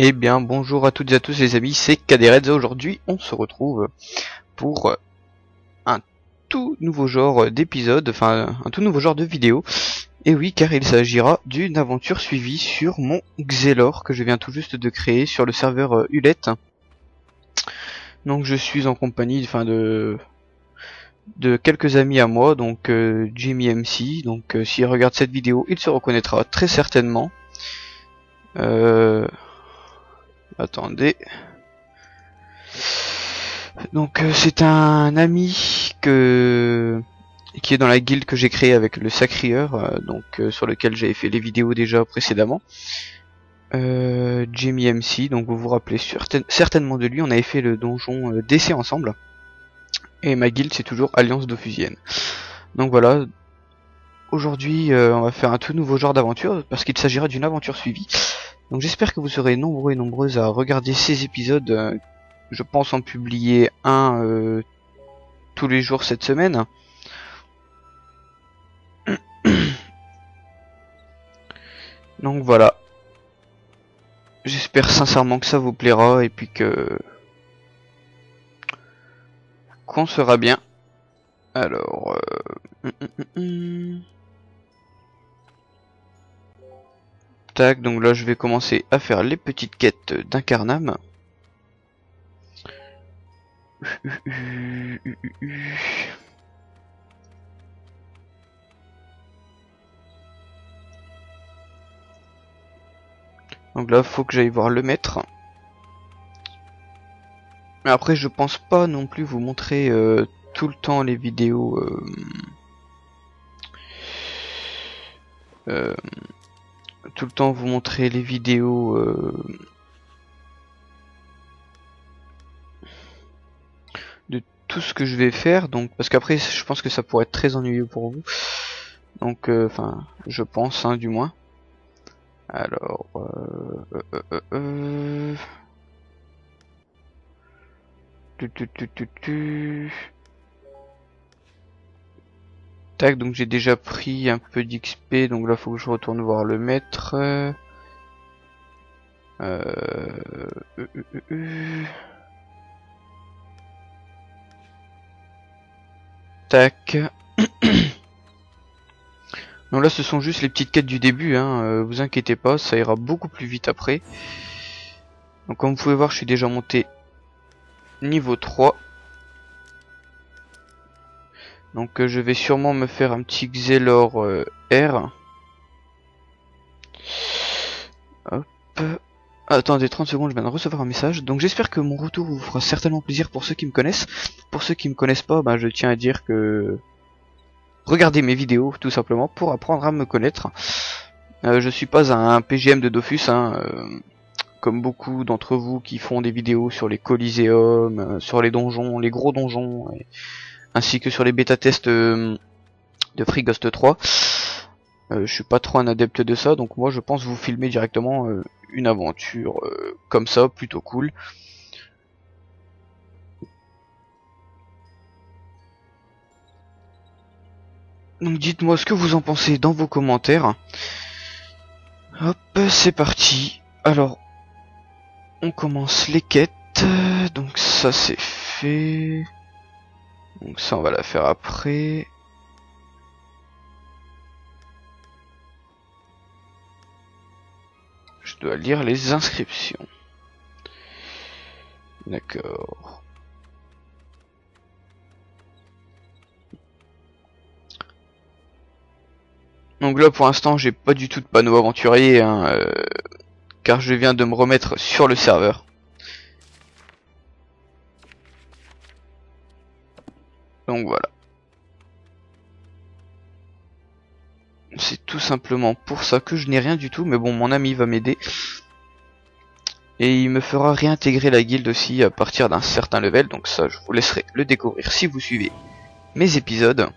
Eh bien, bonjour à toutes et à tous les amis, c'est Kaderez. Aujourd'hui, on se retrouve pour un tout nouveau genre d'épisode, enfin un tout nouveau genre de vidéo. Et oui, car il s'agira d'une aventure suivie sur mon Xelor que je viens tout juste de créer sur le serveur Hulette. Donc je suis en compagnie, de quelques amis à moi, donc Jimmy MC. Donc s'il regarde cette vidéo, il se reconnaîtra très certainement. Attendez. Donc c'est un ami qui est dans la guilde que j'ai créée avec le Sacrieur, sur lequel j'avais fait les vidéos déjà précédemment. Jamie MC, donc vous vous rappelez certainement de lui, on avait fait le donjon DC ensemble. Et ma guilde c'est toujours Alliance Dophusienne. Donc voilà, aujourd'hui on va faire un tout nouveau genre d'aventure, parce qu'il s'agira d'une aventure suivie. Donc j'espère que vous serez nombreux et nombreuses à regarder ces épisodes. Je pense en publier un tous les jours cette semaine. Donc voilà. J'espère sincèrement que ça vous plaira et puis qu'on sera bien. Alors tac, donc là je vais commencer à faire les petites quêtes d'Incarnam. Donc là faut que j'aille voir le maître. Mais après je pense pas non plus vous montrer tout le temps les vidéos tout le temps vous montrer les vidéos de tout ce que je vais faire, donc parce qu'après je pense que ça pourrait être très ennuyeux pour vous. Donc enfin je pense du moins. Alors tac, donc j'ai déjà pris un peu d'XP, donc là faut que je retourne voir le maître. Tac. Donc là ce sont juste les petites quêtes du début, vous inquiétez pas, ça ira beaucoup plus vite après. Donc comme vous pouvez voir je suis déjà monté niveau 3. Donc je vais sûrement me faire un petit Xelor R. Hop. Attendez 30 secondes, je viens de recevoir un message. Donc j'espère que mon retour vous fera certainement plaisir pour ceux qui me connaissent. Pour ceux qui me connaissent pas, je tiens à dire que regardez mes vidéos tout simplement pour apprendre à me connaître. Je suis pas un PGM de Dofus, comme beaucoup d'entre vous qui font des vidéos sur les Coliseum, sur les donjons, les gros donjons, ainsi que sur les bêta-tests de Free Ghost 3. Je suis pas trop un adepte de ça, donc moi je pense vous filmer directement une aventure comme ça, plutôt cool. Donc dites-moi ce que vous en pensez dans vos commentaires. Hop, c'est parti. Alors, on commence les quêtes. Donc ça c'est fait. Donc ça on va la faire après. Je dois lire les inscriptions. D'accord. Donc là pour l'instant j'ai pas du tout de panneau aventurier, car je viens de me remettre sur le serveur. Donc voilà. C'est tout simplement pour ça que je n'ai rien du tout, mais bon mon ami va m'aider. Et il me fera réintégrer la guilde aussi à partir d'un certain level, donc ça je vous laisserai le découvrir si vous suivez mes épisodes.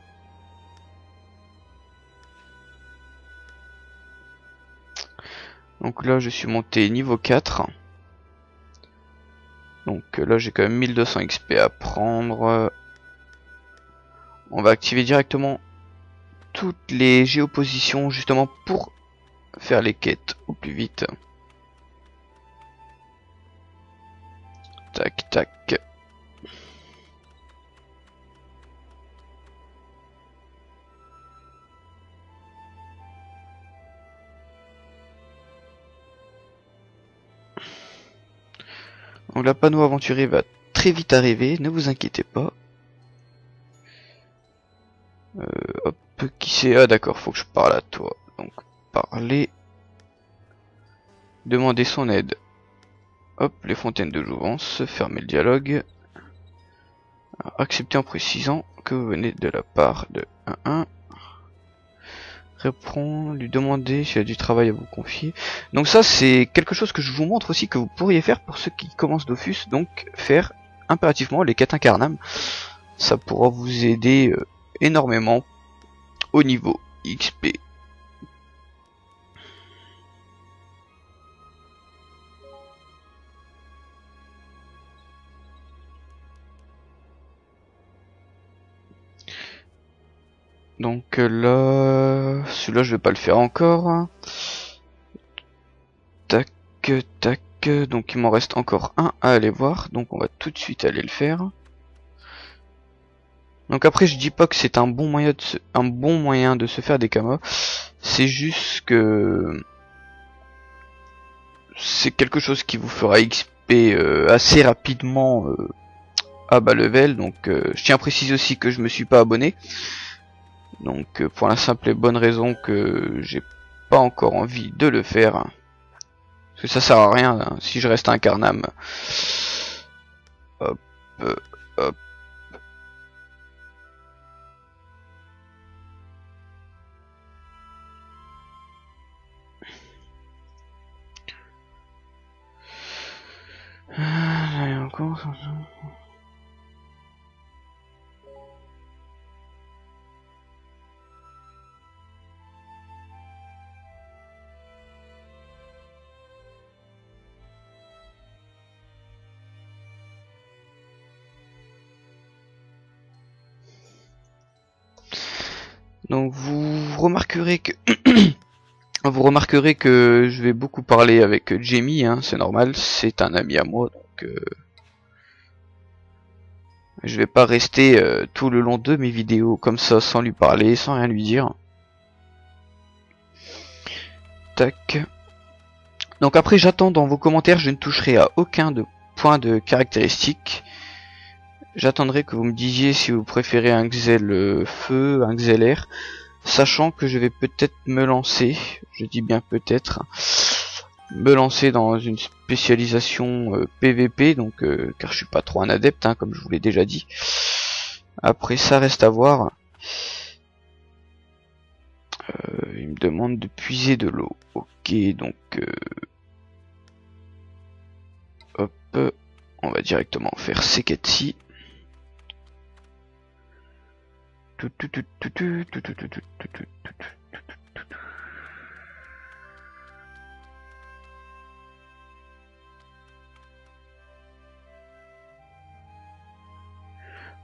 Donc là je suis monté niveau 4. Donc là j'ai quand même 1200 XP à prendre. On va activer directement toutes les géopositions justement pour faire les quêtes au plus vite. tac. Donc la panneau aventurier va très vite arriver, ne vous inquiétez pas. Hop, qui c'est? Ah d'accord, faut que je parle à toi. Donc parler. Demander son aide. Hop, les fontaines de jouvence, fermer le dialogue. Alors, accepter en précisant que vous venez de la part de 1-1. Répondre, lui demander s'il y a du travail à vous confier. Donc ça c'est quelque chose que je vous montre aussi que vous pourriez faire pour ceux qui commencent Dofus. Donc faire impérativement les quêtes incarnables. Ça pourra vous aider énormément au niveau XP. Donc là, celui-là je vais pas le faire encore. Tac, tac. Donc il m'en reste encore un à aller voir. Donc on va tout de suite aller le faire. Donc après je dis pas que c'est un bon moyen de se faire des kamas. C'est juste que c'est quelque chose qui vous fera XP assez rapidement à bas level. Donc je tiens à préciser aussi que je me suis pas abonné. Donc pour la simple et bonne raison que j'ai pas encore envie de le faire. Parce que ça sert à rien hein, si je reste un Carnam. Hop, hop. Allez, encore. Donc vous remarquerez que je vais beaucoup parler avec Jamie, hein, c'est normal, c'est un ami à moi, donc je vais pas rester tout le long de mes vidéos comme ça sans lui parler, sans rien lui dire. Tac. Donc après j'attends dans vos commentaires, je ne toucherai à aucun point de caractéristiques. J'attendrai que vous me disiez si vous préférez un Xel feu, un Xel air, sachant que je vais peut-être me lancer, je dis bien peut-être, me lancer dans une spécialisation PVP, donc car je suis pas trop un adepte, hein, comme je vous l'ai déjà dit. Après ça reste à voir. Il me demande de puiser de l'eau. Ok, donc hop, on va directement faire ces quêtes-ci.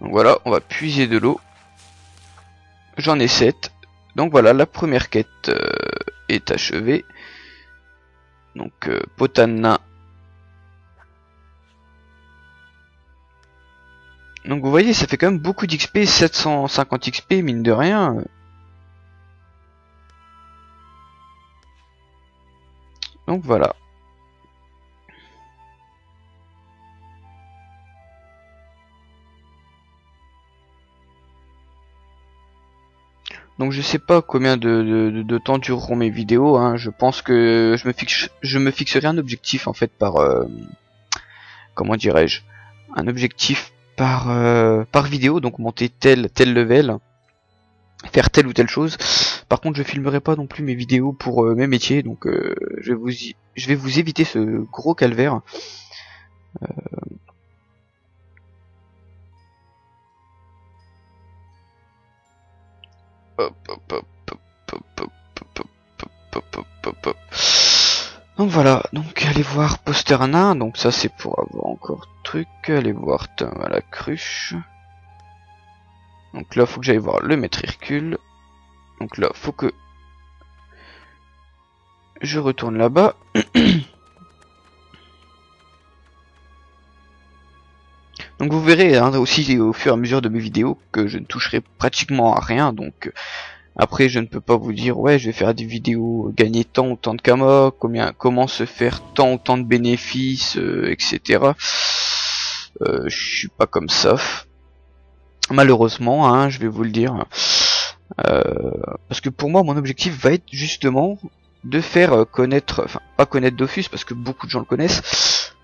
Donc voilà, on va puiser de l'eau. J'en ai 7. Donc voilà, la première quête est achevée. Donc Potana. Donc vous voyez, ça fait quand même beaucoup d'XP, 750 XP, mine de rien. Donc voilà. Donc je sais pas combien de temps dureront mes vidéos, hein. Je pense que je me fixerai un objectif en fait par comment dirais-je, un objectif par vidéo, donc monter tel level, faire telle ou telle chose. Par contre je filmerai pas non plus mes vidéos pour mes métiers, donc je vais vous éviter ce gros calvaire. Donc voilà, donc allez voir poster nain, donc ça c'est pour avoir encore truc, allez voir à la cruche. Donc là faut que j'aille voir le maître Hercule. Donc là faut que je retourne là-bas. Donc vous verrez hein, aussi au fur et à mesure de mes vidéos que je ne toucherai pratiquement à rien. Donc après je ne peux pas vous dire ouais je vais faire des vidéos gagner tant ou tant de kama, comment se faire tant ou tant de bénéfices, etc. Je suis pas comme ça. Malheureusement, hein, je vais vous le dire. Parce que pour moi mon objectif va être justement de faire connaître, enfin pas connaître Dofus parce que beaucoup de gens le connaissent,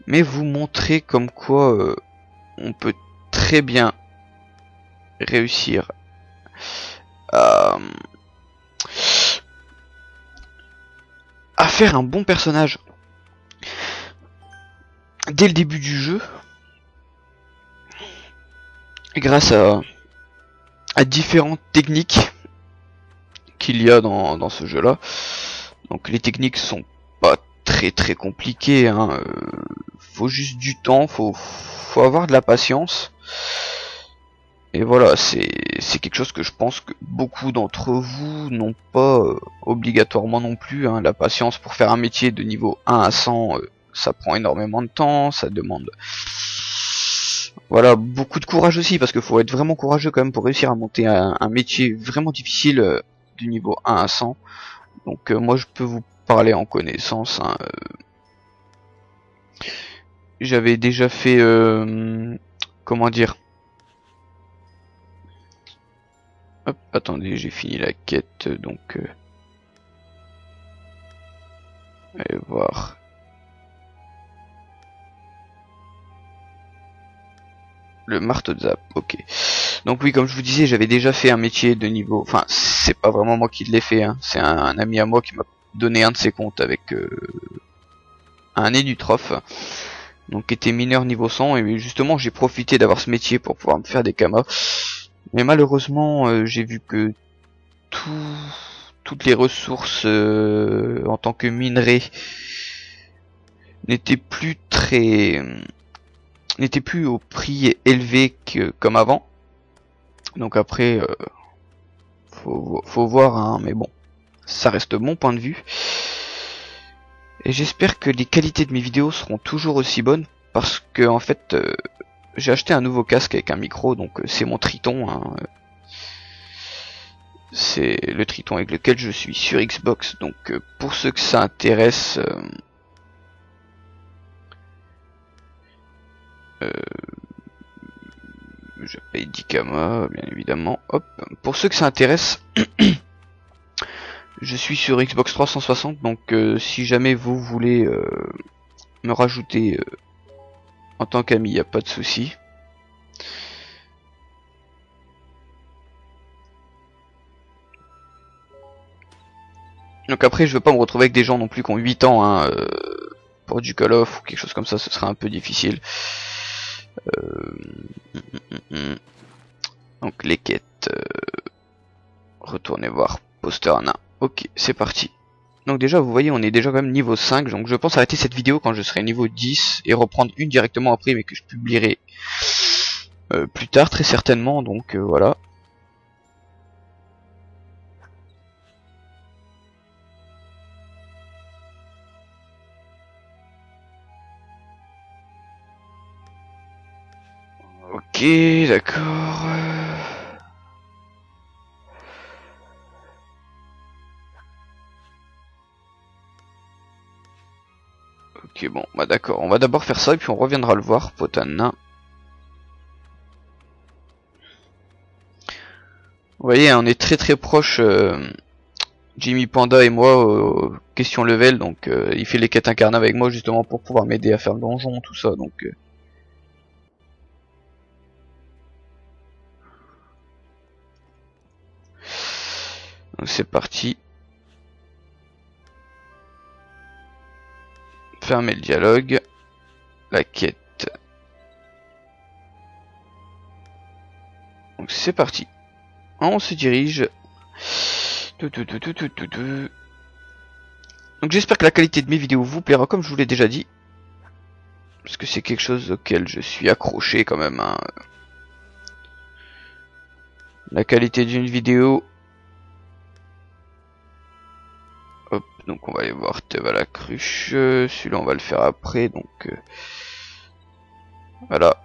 mais vous montrer comme quoi on peut très bien réussir à faire un bon personnage dès le début du jeu grâce à différentes techniques qu'il y a dans ce jeu là. Donc les techniques sont pas très compliquées hein. Faut juste du temps, faut avoir de la patience. Et voilà, c'est quelque chose que je pense que beaucoup d'entre vous n'ont pas obligatoirement non plus hein. La patience pour faire un métier de niveau 1 à 100, ça prend énormément de temps, ça demande voilà beaucoup de courage aussi, parce qu'il faut être vraiment courageux quand même pour réussir à monter un métier vraiment difficile du niveau 1 à 100. Donc moi je peux vous parler en connaissance hein. J'avais déjà fait comment dire, hop, attendez, j'ai fini la quête donc allez voir. Le marteau de zap, ok. Donc oui, comme je vous disais, j'avais déjà fait un métier de niveau... Enfin, c'est pas vraiment moi qui l'ai fait, hein. C'est un ami à moi qui m'a donné un de ses comptes avec un énutrophe. Donc qui était mineur niveau 100, et justement j'ai profité d'avoir ce métier pour pouvoir me faire des kamas. Mais malheureusement, j'ai vu que toutes les ressources en tant que minerai n'étaient plus au prix élevé comme avant. Donc après faut voir hein, mais bon, ça reste mon point de vue. Et j'espère que les qualités de mes vidéos seront toujours aussi bonnes, parce que en fait j'ai acheté un nouveau casque avec un micro, donc c'est mon Triton hein. C'est le Triton avec lequel je suis sur Xbox, donc pour ceux que ça intéresse je paye 10 kama, bien évidemment. Hop. Pour ceux que ça intéresse, je suis sur Xbox 360, donc si jamais vous voulez me rajouter en tant qu'ami, y a pas de souci. Donc après, je veux pas me retrouver avec des gens non plus qui ont 8 ans hein, pour du Call of ou quelque chose comme ça, ce serait un peu difficile. Donc les quêtes, retournez voir poster nain. Ok, c'est parti. Donc déjà vous voyez on est déjà quand même niveau 5, donc je pense arrêter cette vidéo quand je serai niveau 10 et reprendre une directement après, mais que je publierai plus tard très certainement, donc voilà. Ok, d'accord. Ok, bon, bah d'accord. On va d'abord faire ça et puis on reviendra le voir, Potana. Vous voyez, on est très proche, Jimmy Panda et moi, question level. Donc il fait les quêtes incarnées avec moi justement pour pouvoir m'aider à faire le donjon, tout ça. Donc c'est parti. Fermer le dialogue. La quête. Donc c'est parti. On se dirige. Donc j'espère que la qualité de mes vidéos vous plaira, comme je vous l'ai déjà dit. Parce que c'est quelque chose auquel je suis accroché quand même. Hein. La qualité d'une vidéo. Hop, donc on va aller voir Tev à la cruche. Celui-là on va le faire après, donc voilà.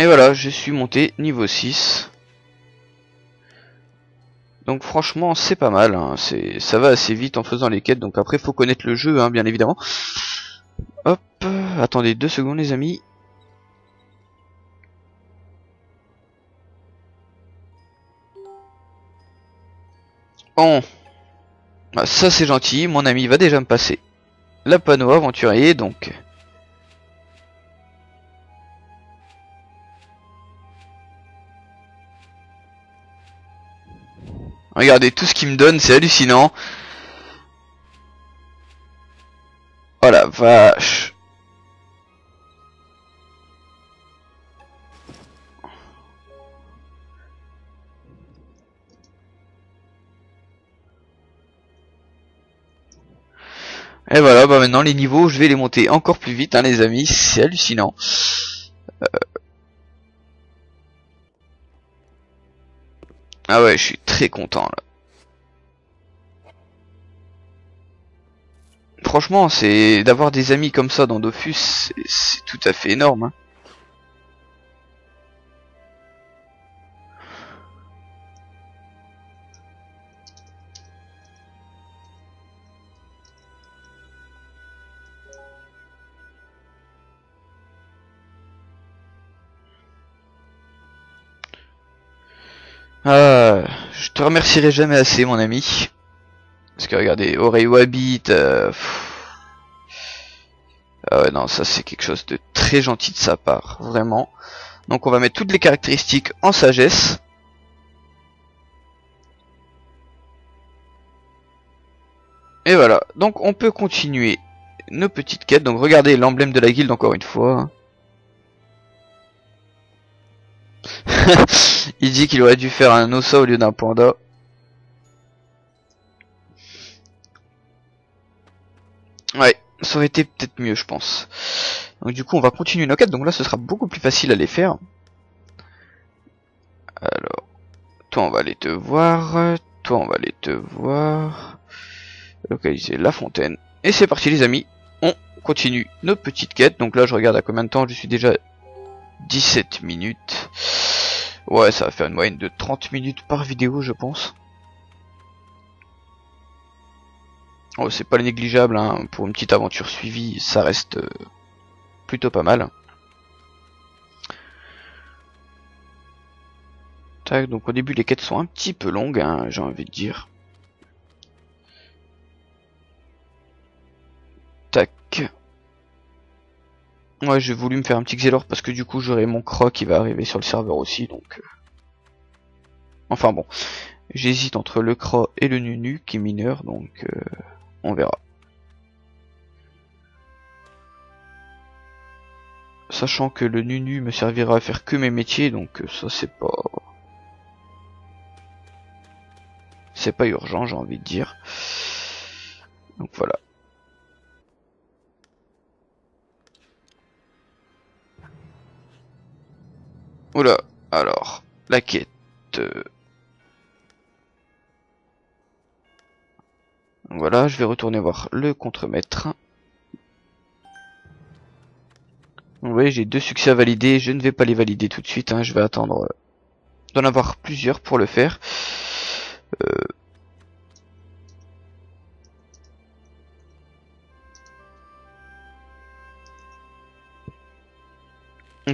Et voilà, je suis monté niveau 6. Donc franchement c'est pas mal, hein. Ça va assez vite en faisant les quêtes, donc après faut connaître le jeu, hein, bien évidemment. Hop, attendez 2 secondes les amis. Bon, bah, ça c'est gentil, mon ami va déjà me passer la panneau aventurier, donc... Regardez tout ce qu'il me donne, c'est hallucinant. Oh la vache. Et voilà, bah maintenant les niveaux, je vais les monter encore plus vite, hein, les amis, c'est hallucinant. Ah ouais, je suis très content là. Franchement, c'est d'avoir des amis comme ça dans Dofus, c'est tout à fait énorme, hein. Ah, je te remercierai jamais assez, mon ami. Parce que regardez, Orei Wabbit, ah ouais, non, ça c'est quelque chose de très gentil de sa part, vraiment. Donc on va mettre toutes les caractéristiques en sagesse. Et voilà, donc on peut continuer nos petites quêtes. Donc regardez l'emblème de la guilde encore une fois. Il dit qu'il aurait dû faire un ossa au lieu d'un panda. Ouais, ça aurait été peut-être mieux je pense. Donc du coup on va continuer nos quêtes, donc là ce sera beaucoup plus facile à les faire. Alors, toi on va aller te voir, toi on va aller te voir. Localiser la fontaine. Et c'est parti les amis, on continue nos petites quêtes. Donc là je regarde à combien de temps, je suis déjà 17 minutes. Ouais, ça va faire une moyenne de 30 minutes par vidéo je pense. Oh, c'est pas négligeable, hein. Pour une petite aventure suivie, ça reste plutôt pas mal. Tac, donc au début les quêtes sont un petit peu longues, hein, j'ai envie de dire. Tac. Ouais, j'ai voulu me faire un petit Xelor parce que du coup j'aurai mon croc qui va arriver sur le serveur aussi, donc... Enfin bon, j'hésite entre le croc et le nunu qui est mineur, donc on verra. Sachant que le nunu me servira à faire que mes métiers, donc ça c'est pas... C'est pas urgent, j'ai envie de dire. Donc voilà. Oula, alors, la quête... Voilà, je vais retourner voir le contremaître. Vous voyez, j'ai 2 succès à valider, je ne vais pas les valider tout de suite, hein, je vais attendre d'en avoir plusieurs pour le faire.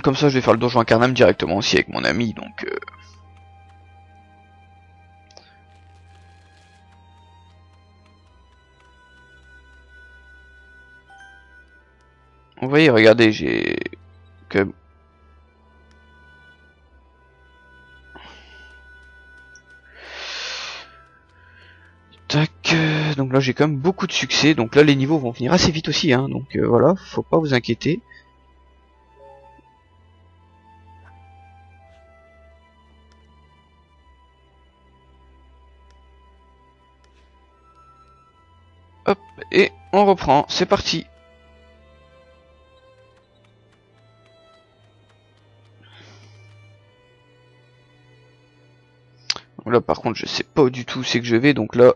Comme ça je vais faire le donjon Incarnam directement aussi avec mon ami, donc... Vous voyez, regardez, j'ai... que... Tac, donc là j'ai quand même beaucoup de succès, donc là les niveaux vont venir assez vite aussi, hein, donc voilà, faut pas vous inquiéter. Hop, et on reprend, c'est parti. Là par contre je sais pas du tout où c'est que je vais, donc là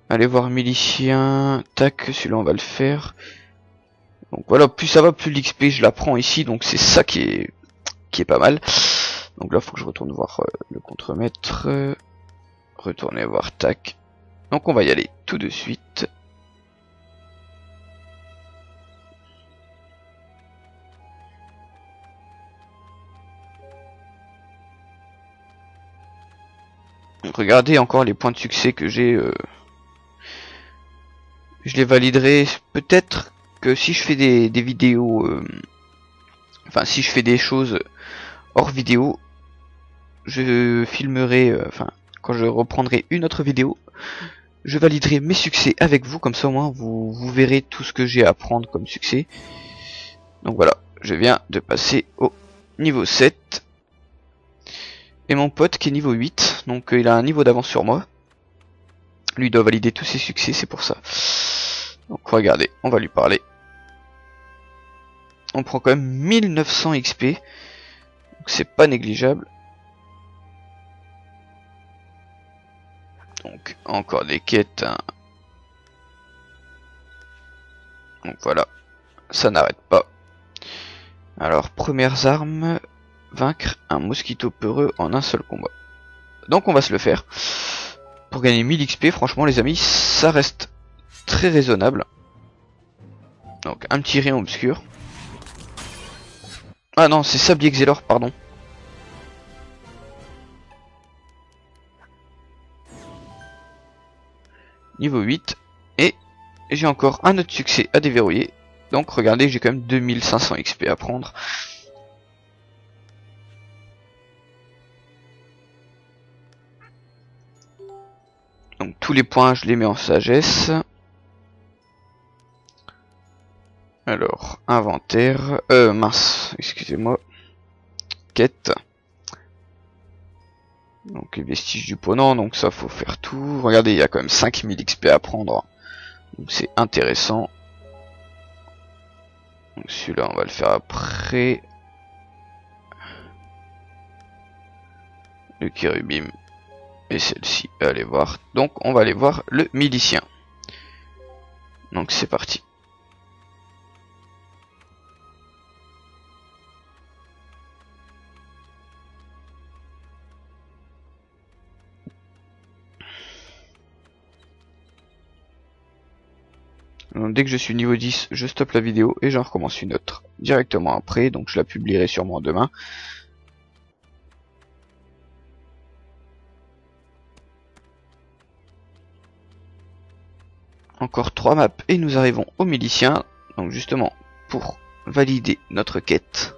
allez voir milicien, tac, celui-là on va le faire. Donc voilà, plus ça va, plus l'XP je la prends ici, donc c'est ça qui est qui est pas mal. Donc là faut que je retourne voir le contremaître. Retourner voir tac. Donc on va y aller tout de suite. Donc regardez encore les points de succès que j'ai. Je les validerai peut-être que si je fais des vidéos, enfin si je fais des choses hors vidéo, je filmerai, enfin quand je reprendrai une autre vidéo, je validerai mes succès avec vous, comme ça au moins vous verrez tout ce que j'ai à prendre comme succès. Donc voilà, je viens de passer au niveau 7. Et mon pote qui est niveau 8, donc il a un niveau d'avance sur moi. Lui doit valider tous ses succès, c'est pour ça. Donc regardez, on va lui parler. On prend quand même 1900 XP. Donc c'est pas négligeable. Donc encore des quêtes. Hein. Donc voilà, ça n'arrête pas. Alors premières armes, vaincre un mosquito peureux en un seul combat. Donc on va se le faire. Pour gagner 1000 XP, franchement les amis, ça reste très raisonnable. Donc un petit rayon obscur. Ah non, c'est Sablier Xelor, pardon. Niveau 8. Et j'ai encore un autre succès à déverrouiller. Donc regardez, j'ai quand même 2500 XP à prendre. Donc tous les points, je les mets en sagesse. Alors, inventaire. Mince, excusez-moi. Quête. Donc les vestiges du ponant, donc ça faut faire tout. Regardez, il y a quand même 5000 XP à prendre. Donc c'est intéressant. Donc celui-là, on va le faire après. Le Kérubim. Et celle-ci, allez voir. Donc on va aller voir le milicien. Donc c'est parti. Donc, dès que je suis niveau 10, je stoppe la vidéo et j'en recommence une autre directement après. Donc je la publierai sûrement demain. Encore 3 maps et nous arrivons au milicien. Donc justement pour valider notre quête.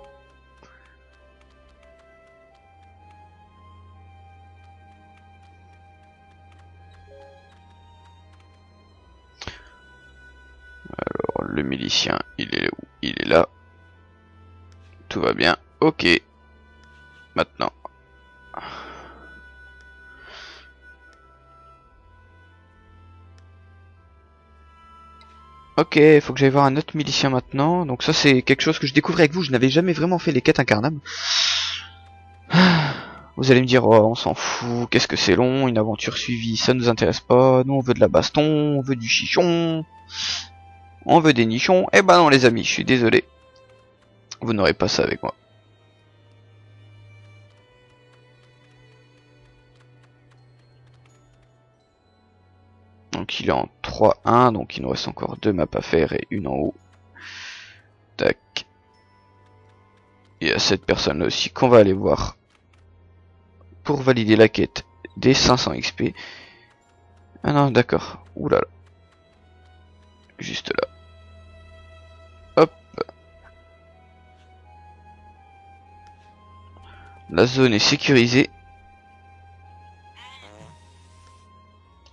Alors le milicien, il est où? Il est là. Tout va bien. Ok. Maintenant. Ok, faut que j'aille voir un autre milicien maintenant. Donc ça c'est quelque chose que je découvre avec vous. Je n'avais jamais vraiment fait les quêtes incarnables. Vous allez me dire, oh, on s'en fout, qu'est-ce que c'est long, une aventure suivie, ça nous intéresse pas. Nous on veut de la baston, on veut du chichon, on veut des nichons. Eh ben non les amis, je suis désolé. Vous n'aurez pas ça avec moi. Donc il est en 3-1, donc il nous reste encore 2 maps à faire et une en haut. Tac. Il y a cette personne là aussi qu'on va aller voir pour valider la quête des 500 XP. Ah non, d'accord. Oulala. Juste là. Hop. La zone est sécurisée.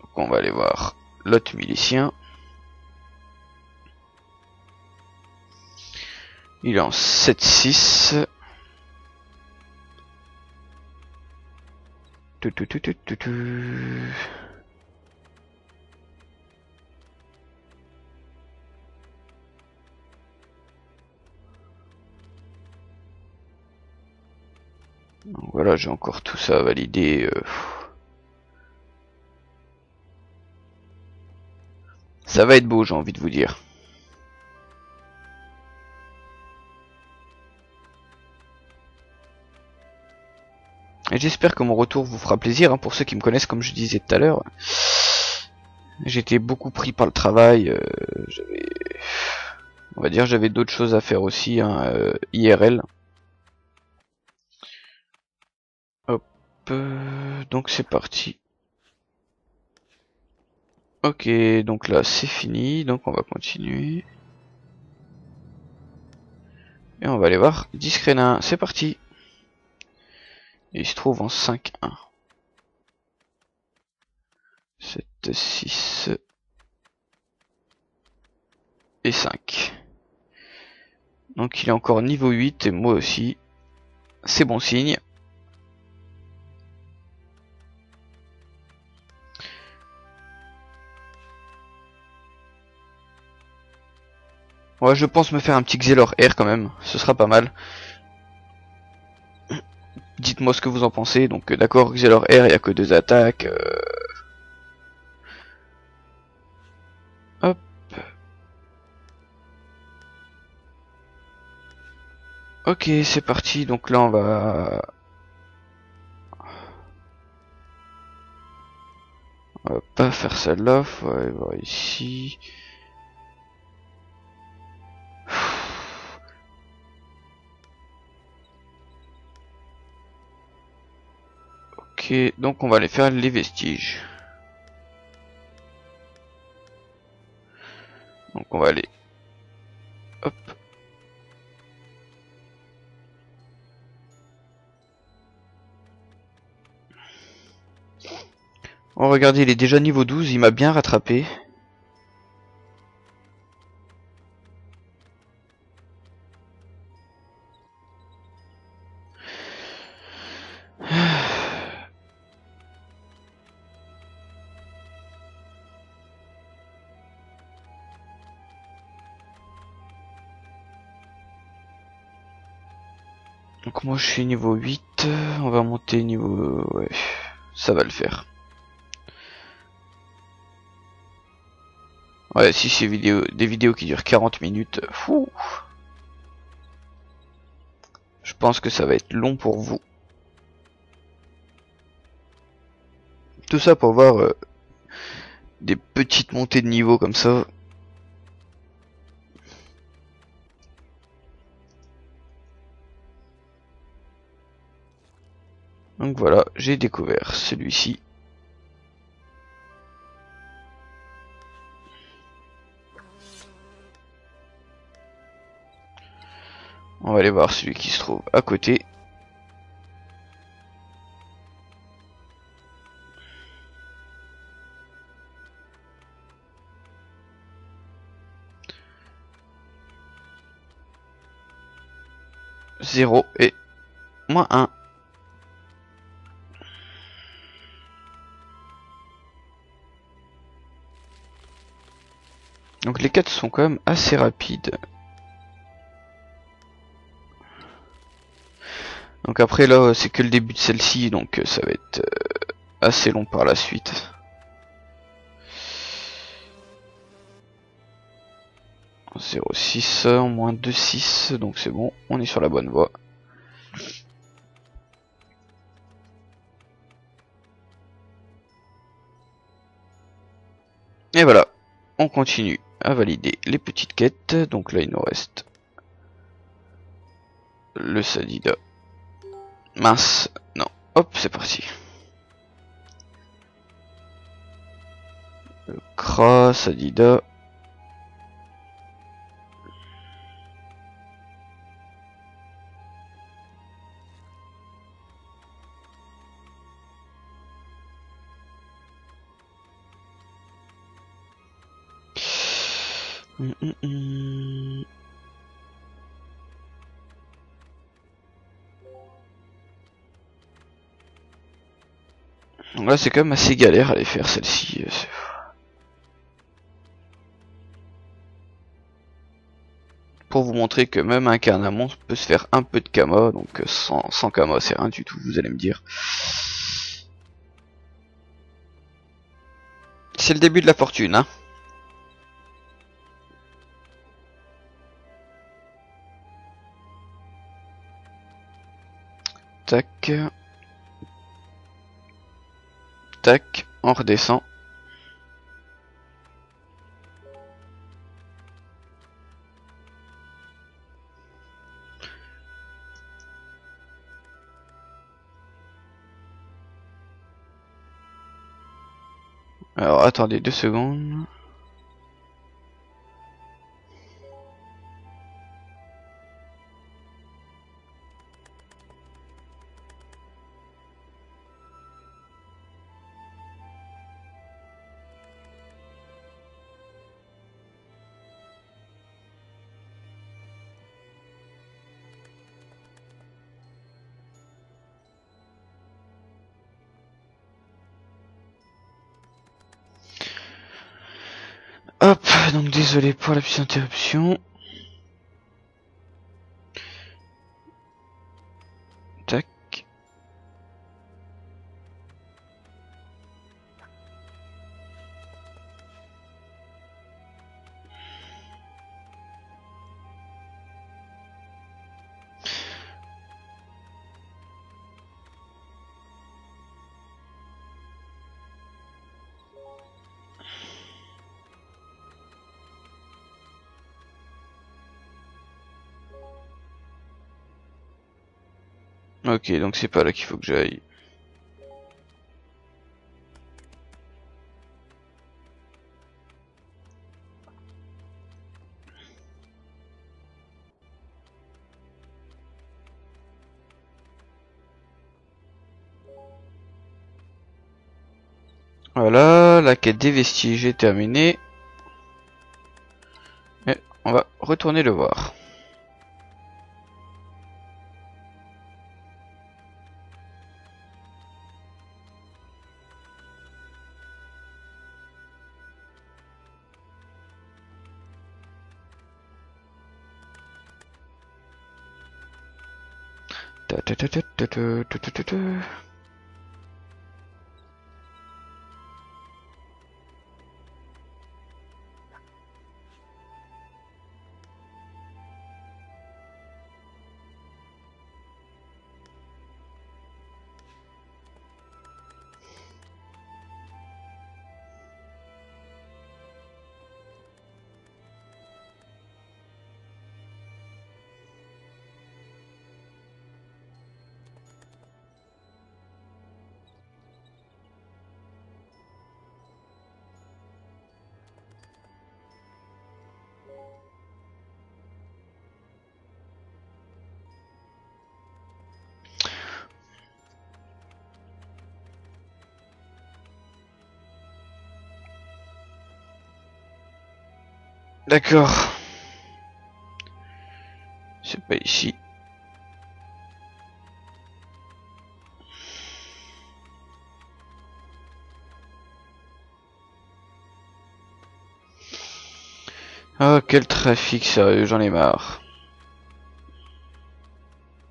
Donc on va aller voir l'autre milicien. Il est en 7-6. Donc voilà, j'ai encore tout ça à valider. Ça va être beau, j'ai envie de vous dire. Et j'espère que mon retour vous fera plaisir, hein, pour ceux qui me connaissent, comme je disais tout à l'heure. J'étais beaucoup pris par le travail, on va dire j'avais d'autres choses à faire aussi, hein, IRL. Hop, donc c'est parti. Ok, donc là c'est fini, donc on va continuer. Et on va aller voir Discret Nain, c'est parti. Et il se trouve en 5-1. 7, 6 et 5. Donc il est encore niveau 8 et moi aussi. C'est bon signe. Ouais, je pense me faire un petit Xelor R quand même, ce sera pas mal. Dites-moi ce que vous en pensez. Donc d'accord, Xelor R, il n'y a que 2 attaques. Hop. Ok, c'est parti. Donc là, on va pas faire celle-là. Faut aller voir ici. Ok, donc on va aller faire les vestiges. Donc on va aller. Hop. Oh regardez, il est déjà niveau 12, il m'a bien rattrapé. Donc moi je suis niveau 8, on va monter niveau... Ouais, ça va le faire. Ouais, si c'est des vidéos qui durent 40 minutes, fou. Je pense que ça va être long pour vous. Tout ça pour voir des petites montées de niveau comme ça. Donc voilà, j'ai découvert celui-ci. On va aller voir celui qui se trouve à côté. Zéro et moins 1. Donc les 4 sont quand même assez rapides. Donc après là c'est que le début de celle-ci, donc ça va être assez long par la suite. « 0,6 en moins 2,6, donc c'est bon, on est sur la bonne voie. Et voilà, on continue à valider les petites quêtes. Donc là il nous reste le Sadida. Mince, non, hop c'est parti. Le Kra, Sadida. Donc là c'est quand même assez galère à les faire celle-ci. Pour vous montrer que même un Carnamon peut se faire un peu de Kama, donc sans Kama c'est rien du tout, vous allez me dire. C'est le début de la fortune, hein. Tac. Tac, on redescend. Alors attendez 2 secondes. Hop, donc désolé pour la petite interruption. Tac. Ok, donc c'est pas là qu'il faut que j'aille. Voilà, la quête des vestiges est terminée. Et on va retourner le voir. D'accord. C'est pas ici. Oh, quel trafic, sérieux, j'en ai marre.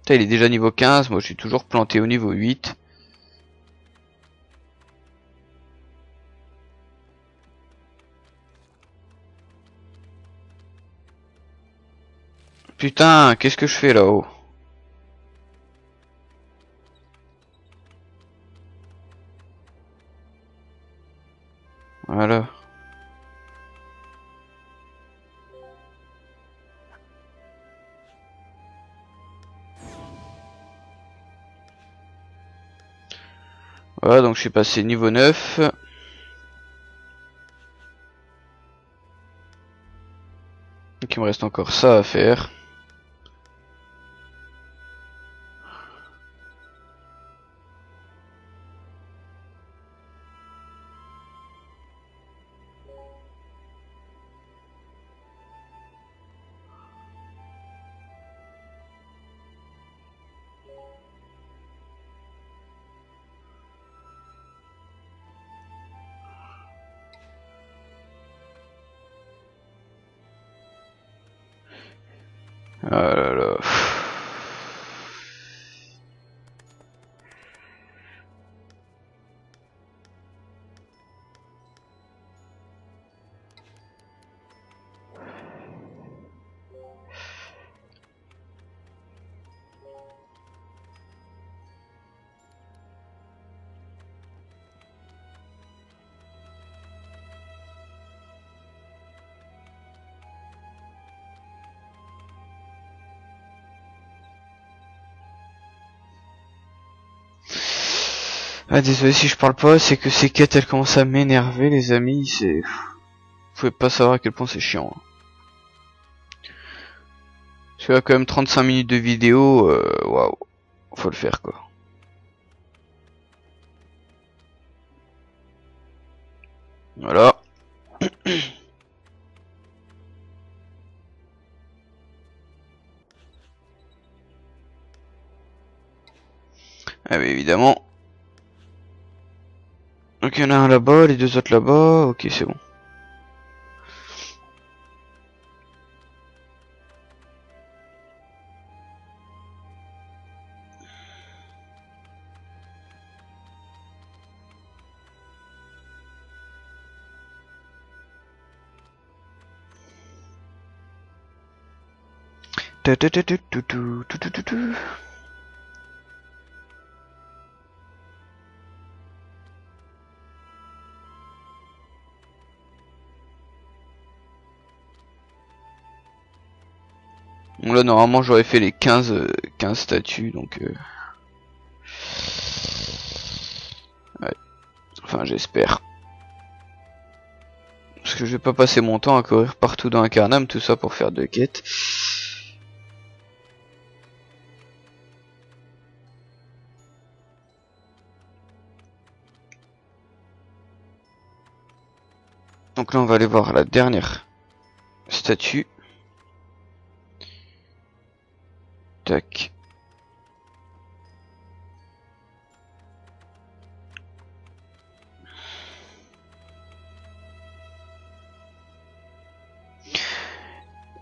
Putain, il est déjà niveau 15, moi je suis toujours planté au niveau 8. Putain, qu'est-ce que je fais là-haut? Voilà. Voilà, donc je suis passé niveau 9. Donc il me reste encore ça à faire. Ah là là. Ah désolé si je parle pas, c'est que ces quêtes elles commencent à m'énerver les amis, c'est... Vous pouvez pas savoir à quel point c'est chiant. Hein. Parce qu'il y a quand même 35 minutes de vidéo, waouh, faut le faire quoi. Voilà. Ah mais évidemment. Donc il y en a un là-bas, les deux autres là-bas, ok c'est bon. Bon là normalement j'aurais fait les 15 statues donc ouais. Enfin j'espère. Parce que je vais pas passer mon temps à courir partout dans Incarnam, tout ça pour faire 2 quêtes. Donc là on va aller voir la dernière statue. Tac.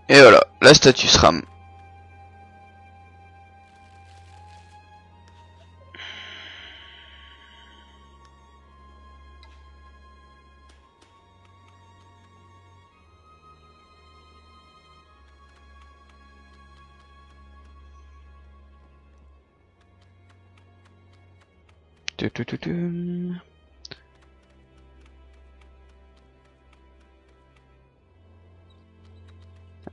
Et voilà, la statue SRAM.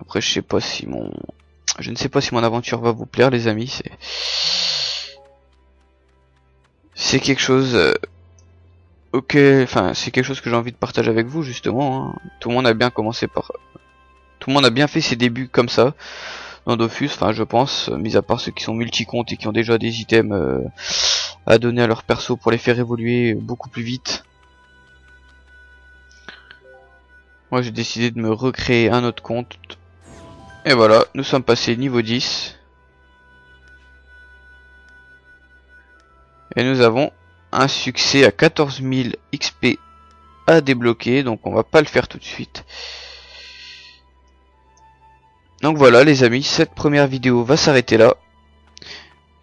Après je sais pas si je ne sais pas si mon aventure va vous plaire les amis, c'est quelque chose ok, enfin c'est quelque chose que j'ai envie de partager avec vous justement. Hein. Tout le monde a bien commencé par tout le monde a bien fait ses débuts comme ça dans Dofus, enfin je pense, mis à part ceux qui sont multi-comptes et qui ont déjà des items à donner à leur perso pour les faire évoluer beaucoup plus vite. Moi j'ai décidé de me recréer un autre compte. Et voilà, nous sommes passés niveau 10. Et nous avons un succès à 14 000 XP à débloquer, donc on va pas le faire tout de suite. Donc voilà les amis, cette première vidéo va s'arrêter là.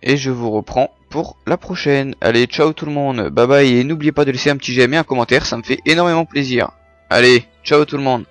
Et je vous reprends pour la prochaine. Allez, ciao tout le monde, bye bye, et n'oubliez pas de laisser un petit j'aime et un commentaire, ça me fait énormément plaisir. Allez, ciao tout le monde.